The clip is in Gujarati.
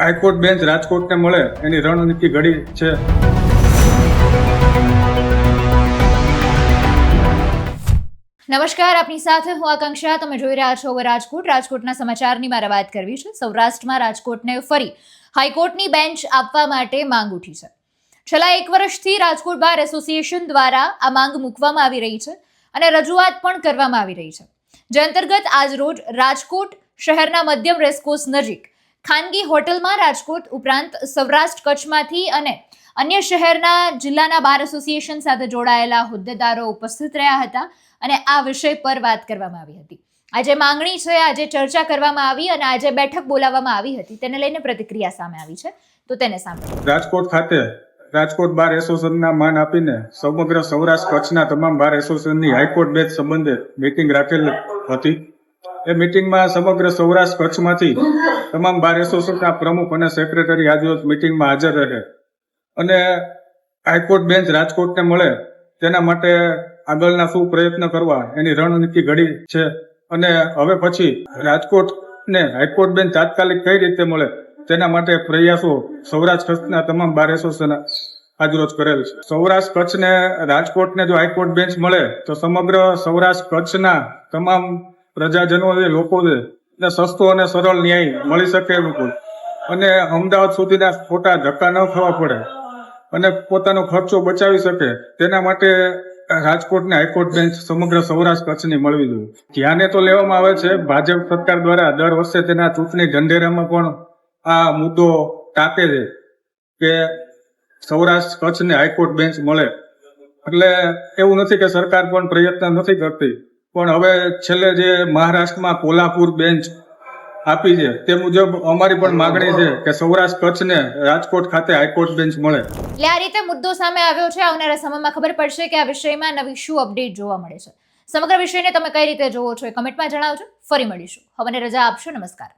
હાઈકોર્ટ બેન્ચ રાજકોટને મળે એની રણનીતિ ઘડી છે. નમસ્કાર, આપની સાથે હું આકાંક્ષા. તમે જોઈ રહ્યા છો રાજકોટના સમાચારની મારે વાત કરવી છે. સૌરાષ્ટ્રમાં રાજકોટને ફરી હાઈકોર્ટની બેન્ચ આપવા માટે માંગ ઉઠી છે. છેલ્લા 1 વર્ષથી રાજકોટ બાર એસોસિએશન દ્વારા આ માંગ મૂકવામાં આવી રહી છે અને રજૂઆત પણ કરવામાં આવી રહી છે. જે અંતર્ગત આજરોજ રાજકોટ શહેરના મધ્યમ રેસકોર્સ નજીક ખાનગી હોટલમાં રાજકોટ ઉપરાંત સૌરાષ્ટ્ર કચ્છમાંથી અને અન્ય શહેરના જિલ્લાના બાર એસોસિએશન સાથે જોડાયેલા હોદ્દેદારો ઉપસ્થિત રહ્યા હતા અને આ વિષય પર વાત કરવામાં આવી હતી. આજે માંગણી છે, આજે ચર્ચા કરવામાં આવી અને આજે બેઠક બોલાવવામાં આવી હતી. તેને લઈને પ્રતિક્રિયા સામે આવી છે, તો તેને સાંભળો. રાજકોટ ખાતે રાજકોટ બાર એસોસિએશનના માન આપીને સમગ્ર સૌરાષ્ટ્ર કચ્છના તમામ બાર એસોસિએશનની હાઈકોર્ટ બેન્ચ સંબંધે મીટિંગ રાખેલ હતી. એ મીટિંગમાં સમગ્ર સૌરાષ્ટ્ર કચ્છમાંથી તમામ બાર એસોસિએશનના પ્રમુખ અને સેક્રેટરી આજરોજ મીટિંગમાં હાજર રહે અને હાઈકોર્ટ બેન્ચ રાજકોટને મળે તેના માટે આગળના શું પ્રયત્ન કરવા એની રણનીતિ ઘડી છે અને હવે પછી રાજકોટને હાઈકોર્ટ બેન્ચ તાત્કાલિક કઈ રીતે મળે તેના માટે પ્રયાસો સૌરાષ્ટ્ર કચ્છના તમામ બાર એસોસિએશન આજરોજ કરેલ છે. સૌરાષ્ટ્ર કચ્છને રાજકોટને જો હાઈકોર્ટ બેન્ચ મળે તો સમગ્ર સૌરાષ્ટ્ર કચ્છના તમામ પ્રજાજનો લોકો ને સસ્તો અને સરળ ન્યાય મળી શકે એવું અને અમદાવાદ સુધીના ખોટા ધક્કા ન થવા પડે અને પોતાનો ખર્ચો બચાવી શકે તેના માટે રાજકોટને હાઈકોર્ટ બેન્ચ સમગ્ર સૌરાષ્ટ્ર કચ્છની મળવી જોઈએ. ધ્યાને તો લેવામાં આવે છે, ભાજપ સરકાર દ્વારા દર વર્ષે તેના ચૂંટણી ઢંઢેરામાં પણ આ મુદ્દો ટાંકે છે કે સૌરાષ્ટ્ર કચ્છને હાઈકોર્ટ બેન્ચ મળે. એટલે એવું નથી કે સરકાર પણ પ્રયત્ન નથી કરતી, પણ હવે છેલ્લે જે મહારાષ્ટ્રમાં કોલ્હાપુર બેન્ચ આપી છે તે મુજબ અમારી પણ માંગણી છે કે સૌરાષ્ટ્ર કચ્છને રાજકોટ ખાતે હાઈકોર્ટ બેન્ચ મળે. એટલે આ રીતે મુદ્દો સામે આવ્યો છે. આવનારા સમયમાં ખબર પડશે કે આ વિષયમાં નવી શું અપડેટ જોવા મળે છે. સમગ્ર વિષયને તમે કઈ રીતે જોવો છો એ કમેન્ટમાં જણાવજો. ફરી મળીશું. હવે રજા આપશો. નમસ્કાર.